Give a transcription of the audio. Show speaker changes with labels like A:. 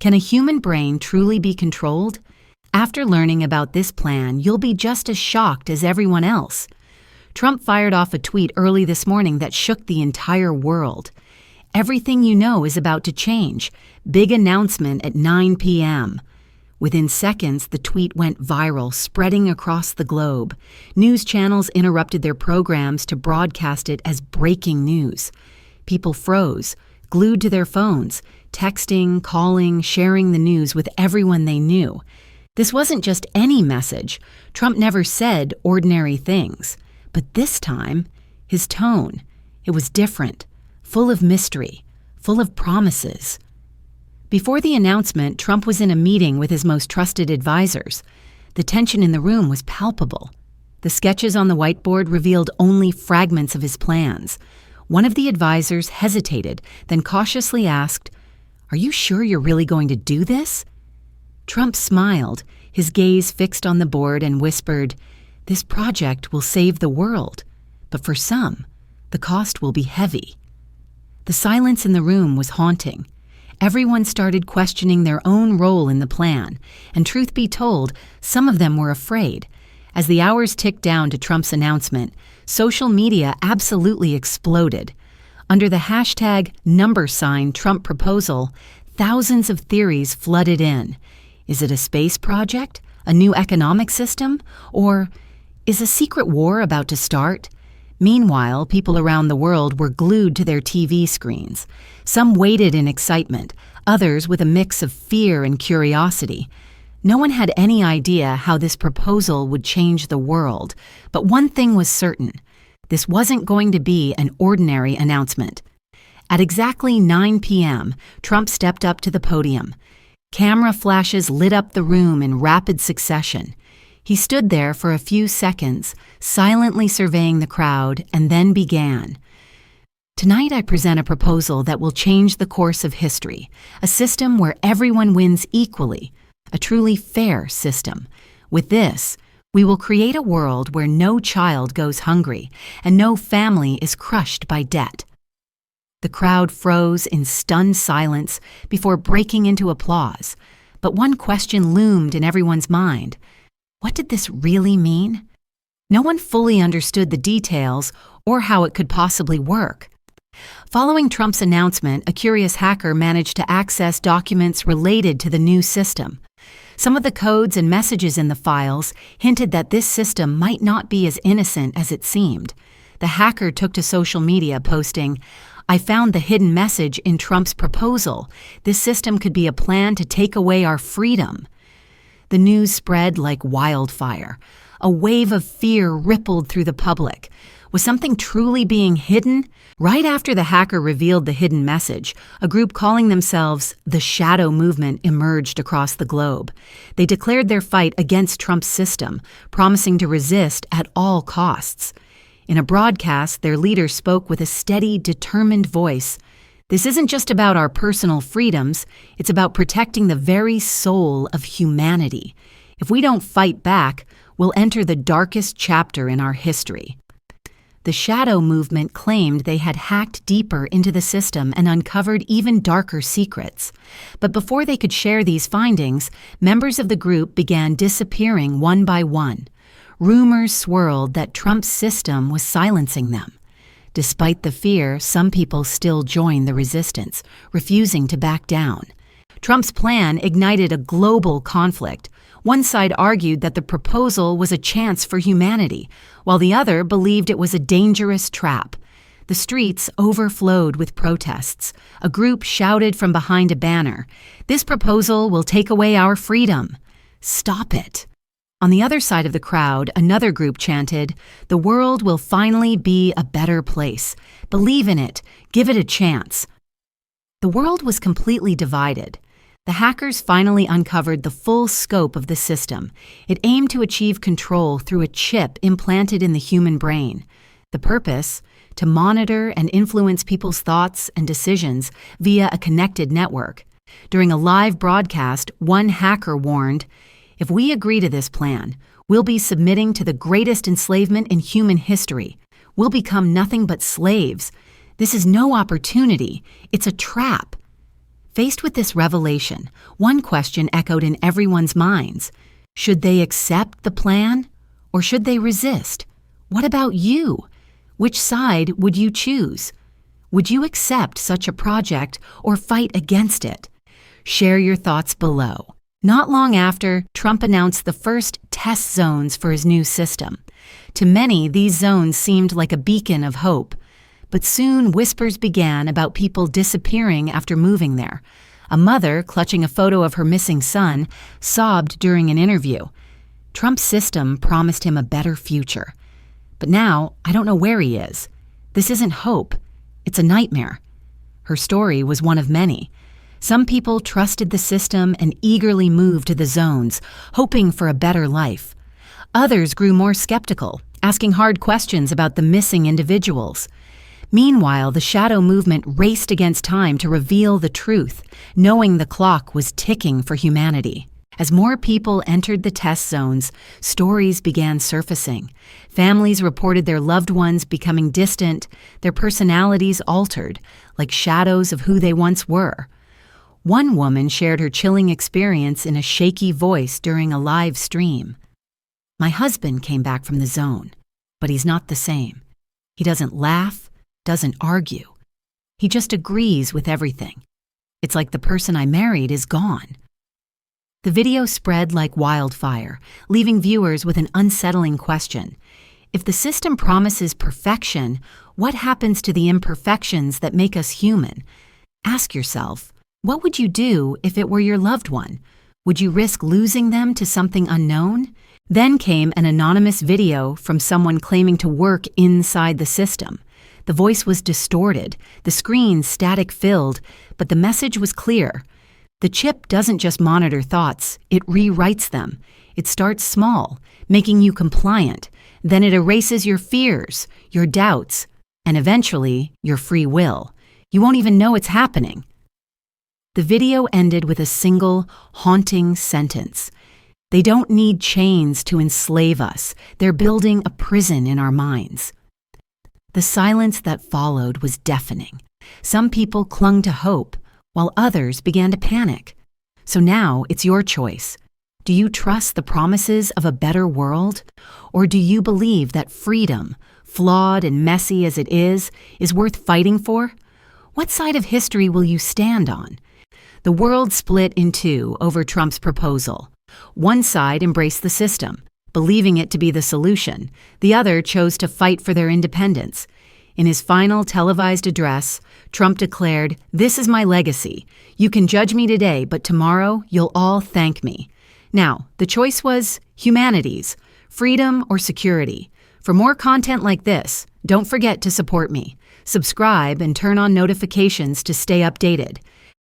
A: Can a human brain truly be controlled? After learning about this plan, you'll be just as shocked as everyone else. Trump fired off a tweet early this morning that shook the entire world. Everything you know is about to change. Big announcement at 9 p.m. Within seconds, the tweet went viral, spreading across the globe. News channels interrupted their programs to broadcast it as breaking news. People froze, glued to their phones, texting, calling, sharing the news with everyone they knew. This wasn't just any message. Trump never said ordinary things. But this time, his tone, it was different, full of mystery, full of promises. Before the announcement, Trump was in a meeting with his most trusted advisors. The tension in the room was palpable. The sketches on the whiteboard revealed only fragments of his plans. One of the advisors hesitated, then cautiously asked, "Are you sure you're really going to do this?" Trump smiled, his gaze fixed on the board, and whispered, "This project will save the world, but for some, the cost will be heavy." The silence in the room was haunting. Everyone started questioning their own role in the plan, and truth be told, some of them were afraid. As the hours ticked down to Trump's announcement, social media absolutely exploded. Under the hashtag #Trump proposal, thousands of theories flooded in. Is it a space project? A new economic system? Or is a secret war about to start? Meanwhile, people around the world were glued to their TV screens. Some waited in excitement, others with a mix of fear and curiosity. No one had any idea how this proposal would change the world, but one thing was certain. This wasn't going to be an ordinary announcement. At exactly 9 p.m., Trump stepped up to the podium. Camera flashes lit up the room in rapid succession. He stood there for a few seconds, silently surveying the crowd, and then began. "Tonight I present a proposal that will change the course of history, a system where everyone wins equally, a truly fair system. With this, we will create a world where no child goes hungry and no family is crushed by debt." The crowd froze in stunned silence before breaking into applause. But one question loomed in everyone's mind. What did this really mean? No one fully understood the details or how it could possibly work. Following Trump's announcement, a curious hacker managed to access documents related to the new system. Some of the codes and messages in the files hinted that this system might not be as innocent as it seemed. The hacker took to social media posting, "I found the hidden message in Trump's proposal. This system could be a plan to take away our freedom." The news spread like wildfire. A wave of fear rippled through the public. Was something truly being hidden? Right after the hacker revealed the hidden message, a group calling themselves the Shadow Movement emerged across the globe. They declared their fight against Trump's system, promising to resist at all costs. In a broadcast, their leader spoke with a steady, determined voice. "This isn't just about our personal freedoms, it's about protecting the very soul of humanity. If we don't fight back, we'll enter the darkest chapter in our history." The Shadow Movement claimed they had hacked deeper into the system and uncovered even darker secrets. But before they could share these findings, members of the group began disappearing one by one. Rumors swirled that Trump's system was silencing them. Despite the fear, some people still joined the resistance, refusing to back down. Trump's plan ignited a global conflict. One side argued that the proposal was a chance for humanity, while the other believed it was a dangerous trap. The streets overflowed with protests. A group shouted from behind a banner, "This proposal will take away our freedom. Stop it." On the other side of the crowd, another group chanted, "The world will finally be a better place. Believe in it. Give it a chance." The world was completely divided. The hackers finally uncovered the full scope of the system. It aimed to achieve control through a chip implanted in the human brain. The purpose? To monitor and influence people's thoughts and decisions via a connected network. During a live broadcast, one hacker warned, "If we agree to this plan, we'll be submitting to the greatest enslavement in human history. We'll become nothing but slaves. This is no opportunity. It's a trap." Faced with this revelation, one question echoed in everyone's minds. Should they accept the plan or should they resist? What about you? Which side would you choose? Would you accept such a project or fight against it? Share your thoughts below. Not long after, Trump announced the first test zones for his new system. To many, these zones seemed like a beacon of hope. But soon, whispers began about people disappearing after moving there. A mother, clutching a photo of her missing son, sobbed during an interview. Trump's system promised him a better future. But now, I don't know where he is. This isn't hope. It's a nightmare. Her story was one of many. Some people trusted the system and eagerly moved to the zones, hoping for a better life. Others grew more skeptical, asking hard questions about the missing individuals. Meanwhile, the shadow movement raced against time to reveal the truth, knowing the clock was ticking for humanity. As more people entered the test zones, stories began surfacing. Families reported their loved ones becoming distant, their personalities altered, like shadows of who they once were. One woman shared her chilling experience in a shaky voice during a live stream. "My husband came back from the zone, but he's not the same. He doesn't laugh, doesn't argue. He just agrees with everything. It's like the person I married is gone." The video spread like wildfire, leaving viewers with an unsettling question. If the system promises perfection, what happens to the imperfections that make us human? Ask yourself, what would you do if it were your loved one? Would you risk losing them to something unknown? Then came an anonymous video from someone claiming to work inside the system. The voice was distorted, the screen static-filled, but the message was clear. The chip doesn't just monitor thoughts, it rewrites them. It starts small, making you compliant. Then it erases your fears, your doubts, and eventually, your free will. You won't even know it's happening. The video ended with a single, haunting sentence. "They don't need chains to enslave us. They're building a prison in our minds." The silence that followed was deafening. Some people clung to hope, while others began to panic. So now it's your choice. Do you trust the promises of a better world? Or do you believe that freedom, flawed and messy as it is worth fighting for? What side of history will you stand on? The world split in two over Trump's proposal. One side embraced the system, believing it to be the solution. The other chose to fight for their independence. In his final televised address, Trump declared, "This is my legacy. You can judge me today, but tomorrow you'll all thank me." Now, the choice was humanity's, freedom or security. For more content like this, don't forget to support me. Subscribe and turn on notifications to stay updated.